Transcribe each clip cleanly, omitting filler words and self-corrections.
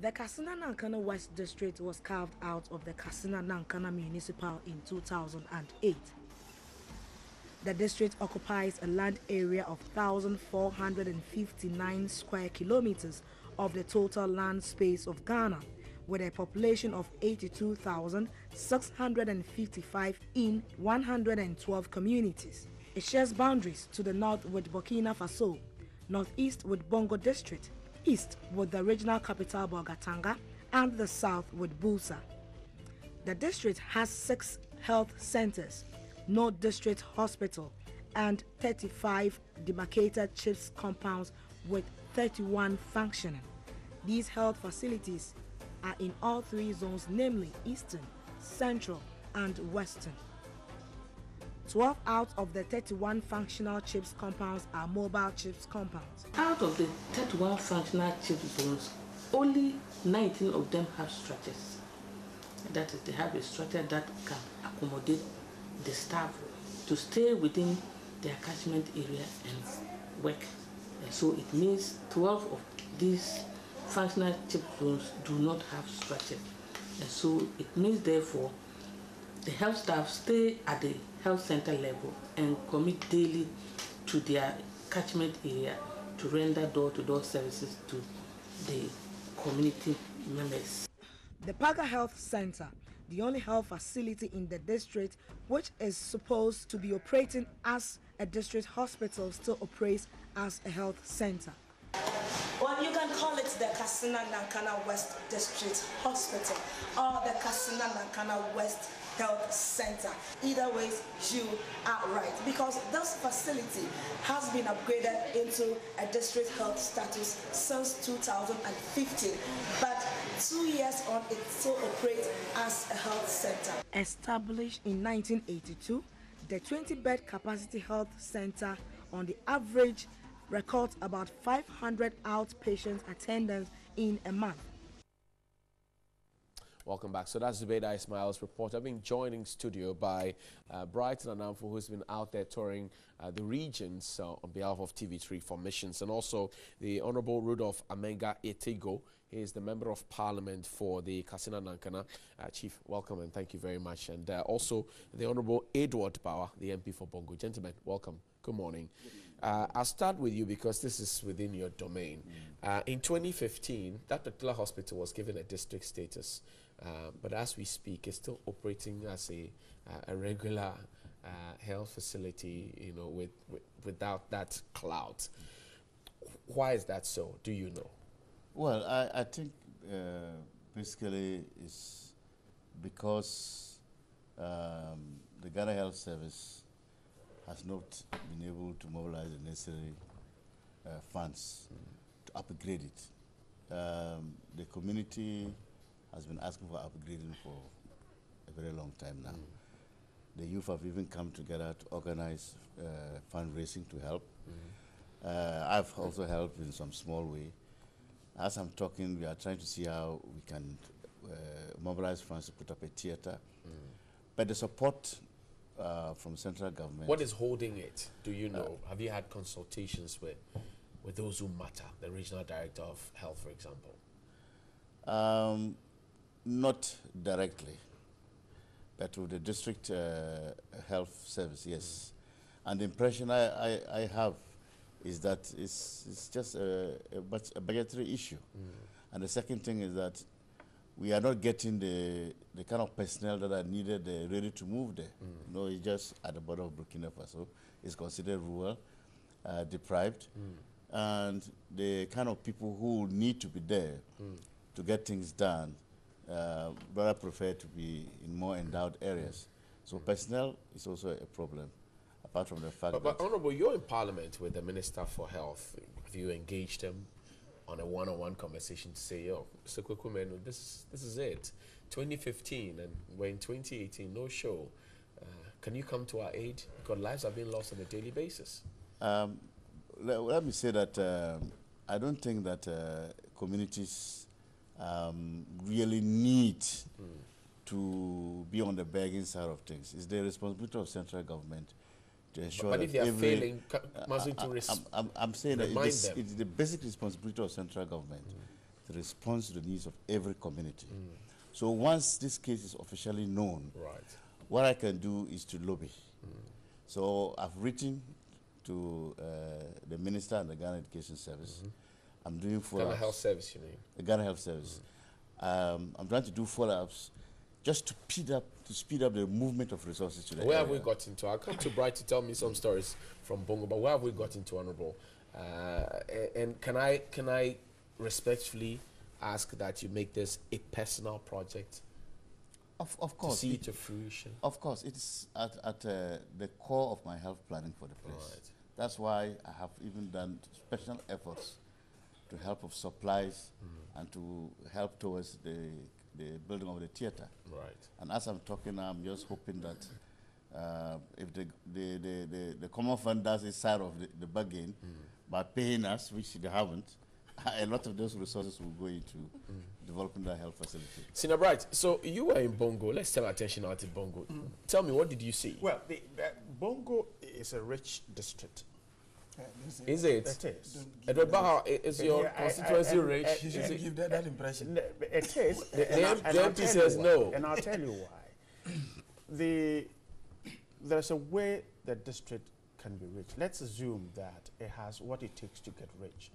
The Kassina-Nankana West District was carved out of the Kassina-Nankana Municipal in 2008. The district occupies a land area of 1,459 square kilometers of the total land space of Ghana, with a population of 82,655 in 112 communities. It shares boundaries to the north with Burkina Faso, northeast with Bongo District, east with the regional capital Bolgatanga, and the south with Busa. The district has 6 health centers, no district hospital, and 35 demarcated CHIPS compounds with 31 functioning. These health facilities are in all 3 zones, namely Eastern, Central, and Western. 12 out of the 31 functional CHIPS compounds are mobile CHIPS compounds. Out of the 31 functional CHIPS zones, only 19 of them have structures. That is, they have a structure that can accommodate the staff to stay within their catchment area and work. And so it means 12 of these functional CHIPS zones do not have structure. And so it means, therefore, the health staff stay at the health center level and commit daily to their catchment area to render door-to-door services to the community members. The Paga Health Center, the only health facility in the district which is supposed to be operating as a district hospital, still operates as a health center. Well, you can call it the Kassina-Nankana West District Hospital or the Kassina-Nankana West Health Center. Either way, you are right, because this facility has been upgraded into a district health status since 2015, but 2 years on it still operates as a health center. Established in 1982, the 20-bed capacity health center on the average records about 500 outpatient attendance in a month. Welcome back. So that's Zubaida Ismail's report. I've been joined in studio by Brighton Anamfo, who's been out there touring the regions on behalf of TV3 for missions, and also the Honorable Rudolph Amenga Etigo. He is the Member of Parliament for the Kassina-Nankana. Chief, welcome and thank you very much. And also the Honorable Edward Bauer, the MP for Bongo. Gentlemen, welcome. Good morning. I'll start with you because this is within your domain. In 2015, that particular hospital was given a district status, but as we speak, it's still operating as a regular health facility, you know, without that clout. Why is that so? Do you know? Well, I think basically it's because the Ghana Health Service has not been able to mobilize the necessary funds to upgrade it. The community has been asking for upgrading for a very long time now. The youth have even come together to organize fundraising to help. I've also helped in some small way. As I'm talking, we are trying to see how we can mobilize funds to put up a theater. But the support from central government. What is holding it? Do you know? Have you had consultations with those who matter, the regional director of health, for example? Not directly, but with the district health service, yes. And the impression I have is that it's just a budgetary issue. And the second thing is that we are not getting the kind of personnel that are needed ready to move there. You know, it's just at the border of Burkina Faso. It's considered rural, deprived, and the kind of people who need to be there to get things done rather prefer to be in more endowed areas. So personnel is also a problem, apart from the fact that... But Honourable, you're in Parliament with the Minister for Health. Have you engaged them on a one-on-one conversation to say, yo, Mr. Kwekumen, this is it. 2015 and we're in 2018, no show. Can you come to our aid? Because lives are being lost on a daily basis. Let me say that I don't think that communities really need to be on the begging side of things. It's the responsibility of central government to ensure but if they are failing, I'm saying that it's the basic responsibility of central government that responds to the needs of every community. So once this case is officially known, Right. what I can do is to lobby. So I've written to the Minister and the Ghana Education Service. I'm doing follow-ups. Ghana Health Service, you mean? The Ghana Health Service. I'm trying to do follow-ups just to speed up the movement of resources to the Where area. have we got into? I'll come to Bright to tell me some stories from Bongo, but where have we got into, Honorable? And can I respectfully ask that you make this a personal project Of to course. see it to fruition? Of course, it's at the core of my health planning for the place. Right. That's why I have even done special efforts to help of supplies and to help towards the building of the theater. Right. And as I'm talking now, I'm just hoping that if the common fund does its side of the bargain by paying us, which they haven't, a lot of those resources will go into developing that health facility. Sina Bright, so you were in Bongo. Let's turn our attention now to Bongo. Tell me, what did you see? Well, Bongo is a rich district. Is it? It is. Edward Baha, is your Yeah, constituency rich? you Is shouldn't it- give that impression. It is. The and I'll MP tell says you no. why. And I'll tell you why. There's a way the district can be rich. Let's assume that it has what it takes to get rich.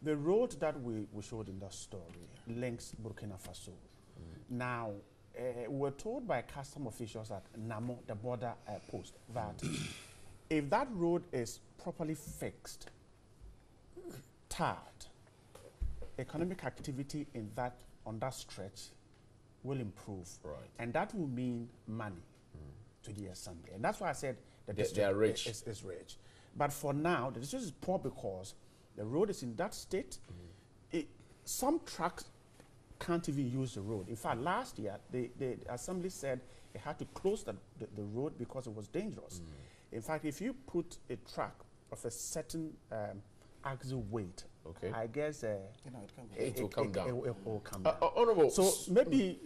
The road that we showed in that story links Burkina Faso. Now, we're told by custom officials at Namo, the border post, that if that road is properly fixed, tarred, economic activity on that stretch will improve. Right. And that will mean money to the assembly. And that's why I said the They district are rich. is rich. But for now, the district is poor because the road is in that state. Some trucks can't even use the road. In fact, last year, the assembly said it had to close the road because it was dangerous. In fact, if you put a truck of a certain axle weight, Okay. I guess It will come down. It will come down. Honorable, So maybe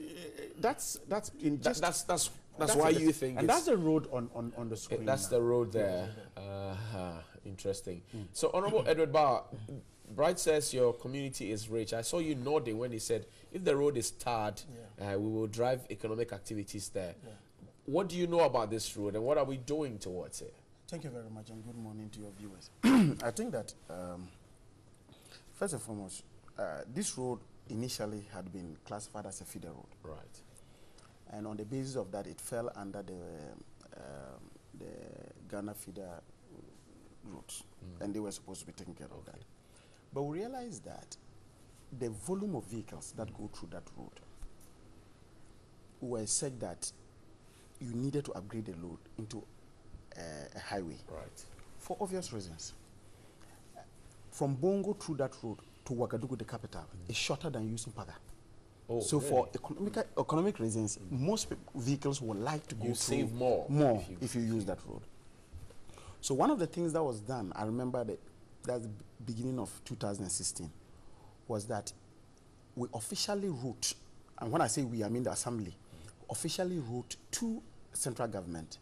that's in just that's why it. you think and it's- that's the road on the screen. that's now. the road there. Interesting. So, Honorable Edward Barr, Bright says your community is rich. I saw you nodding when he said, if the road is tarred, we will drive economic activities there. What do you know about this road, and what are we doing towards it? Thank you very much, and good morning to your viewers. I think that, first and foremost, this road initially had been classified as a feeder road. Right. And on the basis of that, it fell under the Ghana feeder routes, and they were supposed to be taking care of that. But we realized that the volume of vehicles that go through that road were such that you needed to upgrade the road into a highway Right. for obvious reasons. From Bongo through that road to Ouagadougou, the capital, is shorter than using Paga. Oh, So really? for economic reasons, most vehicles would like to go You through save more if you use that road. So one of the things that was done, I remember that's the beginning of 2016, was that we officially wrote, and when I say we, I mean the assembly, officially wrote to central government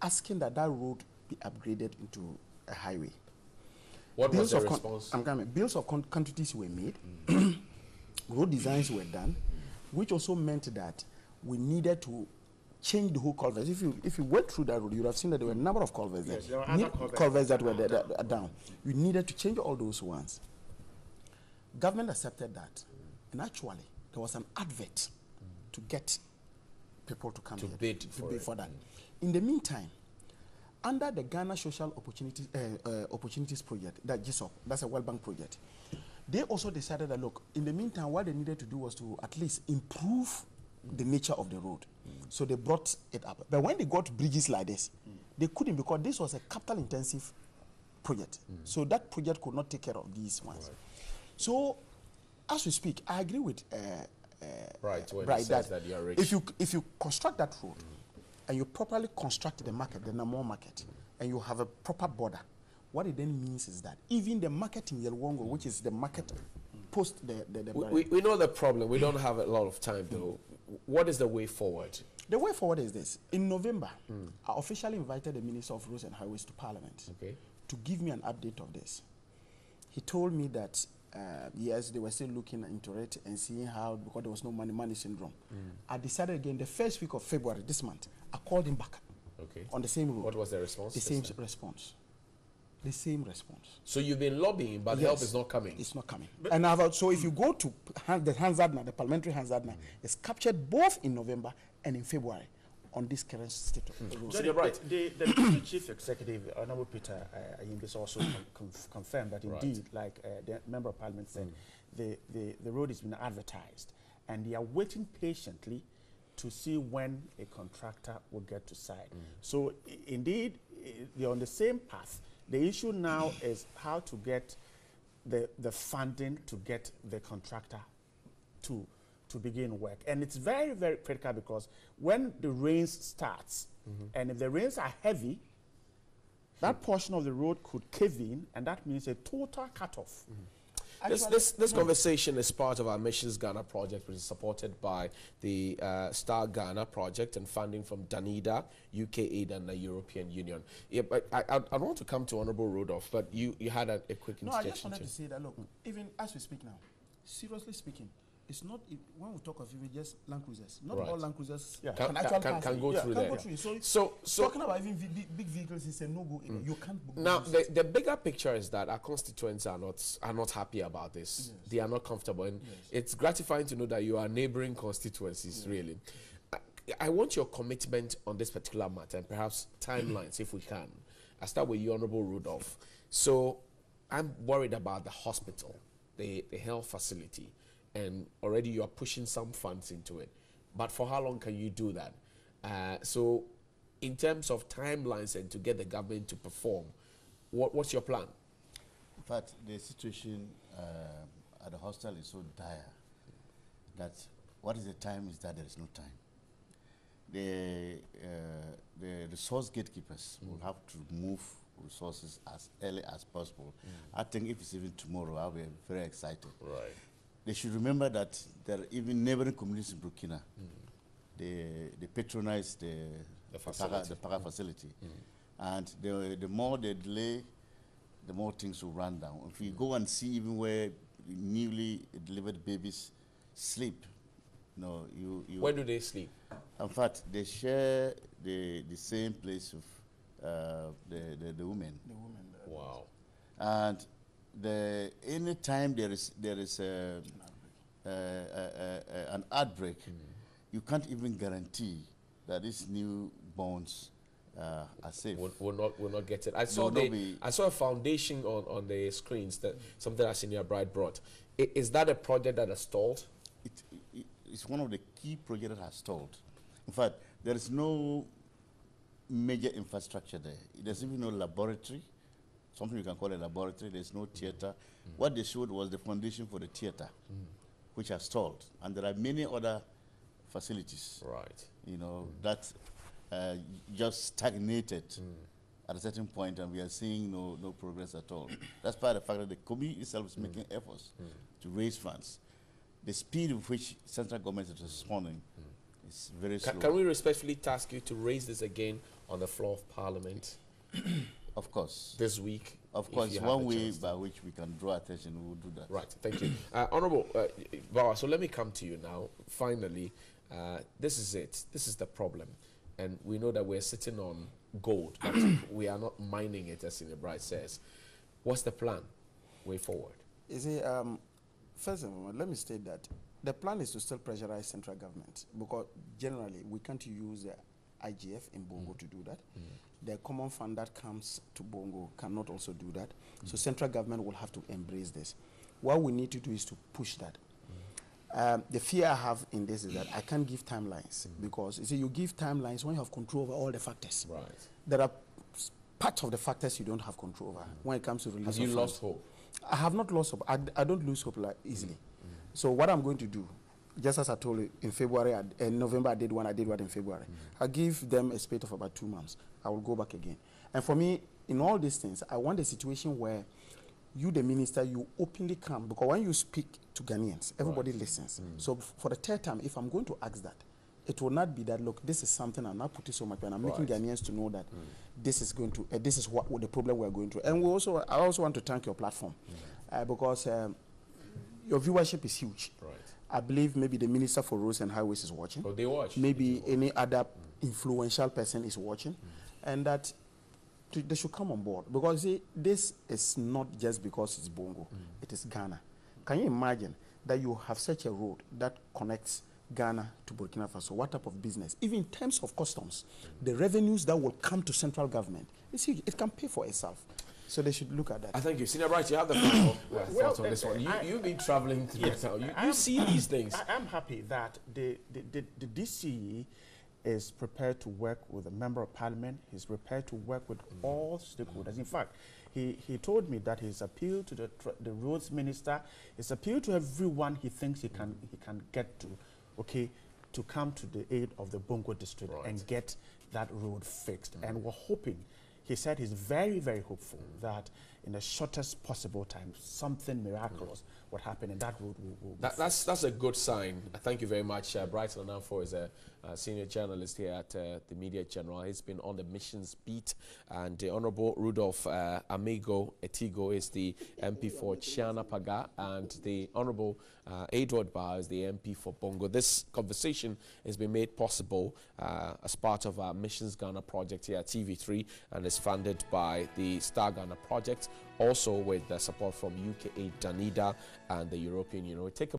asking that road be upgraded into a highway. What was the of response? bills of quantities were made, road designs were done, which also meant that we needed to change the whole culverts. If you went through that road, you would have seen that there were a number of culverts Yes, there. there were other Culverts that were down. You needed to change all those ones. Government accepted that, and actually there was an advert to get people to come To here bid to for bid it. for that. In the meantime, under the Ghana Social Opportunities Project, that GSOP, that's a World Bank project, they also decided that, look, in the meantime, what they needed to do was to at least improve the nature of the road. So they brought it up. But when they got bridges like this, they couldn't, because this was a capital-intensive project. So that project could not take care of these ones. So, as we speak, I agree with Right, when Bright he says that you are rich. if you construct that road and you properly construct the market, the Namor market, and you have a proper border, what it then means is that even the market in Yelwongo, which is the market post the We know the problem. We don't have a lot of time, though. What is the way forward? The way forward is this. In November, I officially invited the Minister of Roads and Highways to Parliament Okay. to give me an update of this. He told me that yes, they were still looking into it and seeing how, because there was no money syndrome. I decided again the first week of February this month, I called him back. Okay. On the same road. What was the response? The same response. The same response. So you've been lobbying, but Yes. help is not coming. It's not coming. And so if you go to the Hansardna, the parliamentary Hansardna, it's captured both in November and in February on this current state of the road. So you're right. The Deputy Chief Executive, Honorable Peter Ayimbe, also confirmed that indeed, like the Member of Parliament said, the road has been advertised, and they are waiting patiently to see when a contractor will get to site. So indeed, they're on the same path. The issue now is how to get the funding to get the contractor to begin work. And it's very, very critical, because when the rains starts, and if the rains are heavy, that portion of the road could cave in, and that means a total cutoff. This conversation is part of our Missions Ghana project, which is supported by the Star Ghana project and funding from Danida, UK Aid, and the European Union. Yeah, but I want to come to Honorable Rudolph, but you had a quick interjection. No, I just wanted to say that, look, even as we speak now, seriously speaking, it's not, when we talk of even just Land Cruisers, not all Land Cruisers can go through there. So talking about even big vehicles is a no-go. You can't. Now, the bigger picture is that our constituents are not happy about this. Yes. They are not comfortable, and it's gratifying to know that you are neighboring constituencies. Really, I want your commitment on this particular matter, and perhaps timelines, if we can. I start with you, Honorable Rudolph. So, I'm worried about the hospital, the health facility. And already you are pushing some funds into it. But for how long can you do that? So in terms of timelines and to get the government to perform, what's your plan? In fact, the situation at the hostel is so dire that what is the time is that there is no time. The resource gatekeepers will have to move resources as early as possible. I think if it's even tomorrow, I'll be very excited. Right. They should remember that there are even neighboring communities in Burkina. They patronize the Paga facility. And the more they delay, the more things will run down. If you go and see even where newly delivered babies sleep, you where do they sleep? In fact, they share the same place with the women. The women. Wow. And any time there is an outbreak, you can't even guarantee that these newborns are safe. Will not get it. I saw a foundation on the screens, that something that Senior Bride brought. Is that a project that has stalled? It's one of the key projects that has stalled. In fact, there is no major infrastructure there. There's even no laboratory, something you can call a laboratory. There's no theater. What they showed was the foundation for the theater, which has stalled. And there are many other facilities, that just stagnated at a certain point, and we are seeing no progress at all. That's part of the fact that the community itself is making efforts to raise funds. The speed with which central government is responding is very slow. Can we respectfully task you to raise this again on the floor of Parliament? Of course. This week? Of course, one way by which we can draw attention, we will do that. Right, thank you. Honorable Bawa, so let me come to you now. Finally, this is it. This is the problem. And we know that we're sitting on gold, but we are not mining it, as Senior Bride says. What's the plan way forward? You see, first of all, let me state that the plan is to still pressurize central government, because generally we can't use the IGF in Bongo to do that. The common fund that comes to Bongo cannot also do that. So central government will have to embrace this. What we need to do is to push that. The fear I have in this is that I can't give timelines, because you see, you give timelines when you have control over all the factors. Right. There are parts of the factors you don't have control over when it comes to release. Have you lost hope? I have not lost hope. I don't lose hope easily. So what I'm going to do, just as I told you, in February, in November I did one in February. I give them a space of about 2 months. I will go back again. And for me, in all these things, I want a situation where you, the minister, you openly come, because when you speak to Ghanaians, everybody listens. So for the third time, if I'm going to ask that, it will not be that, look, this is something I'm not putting so much, and I'm making Ghanaians to know that this is going to, this is what the problem we're going through. And I also want to thank your platform, because your viewership is huge. Right. I believe maybe the Minister for Roads and Highways is watching. Oh, they watch. Maybe any other influential person is watching, and that they should come on board, because see, this is not just because it's Bongo, it is Ghana. Can you imagine that you have such a road that connects Ghana to Burkina Faso? What type of business? Even in terms of customs, the revenues that will come to central government, it's huge. It can pay for itself. So they should look at that. I thank you. Senior Bright, you have the final thoughts on this one. You've been traveling to the town. You see these things. I'm happy that the DCE is prepared to work with a member of parliament. He's prepared to work with all stakeholders. In fact, he told me that his appeal to the roads minister, his appeal to everyone he thinks he can get to, okay, to come to the aid of the Bongo district and get that road fixed. And we're hoping, he said he's very, very hopeful that in the shortest possible time, something miraculous would happen and that road will That's a good sign. Thank you very much. Brighton Anamfo is a senior journalist here at the Media General. He's been on the missions beat, and the Honorable Rudolph Amigo Etigo is the MP for Chiana Paga, and the Honorable Edward Bar is the MP for Bongo. This conversation has been made possible as part of our Missions Ghana project here at TV3, and is funded by the Star Ghana project, also with the support from UKAID, Danida, and the European Union. We take a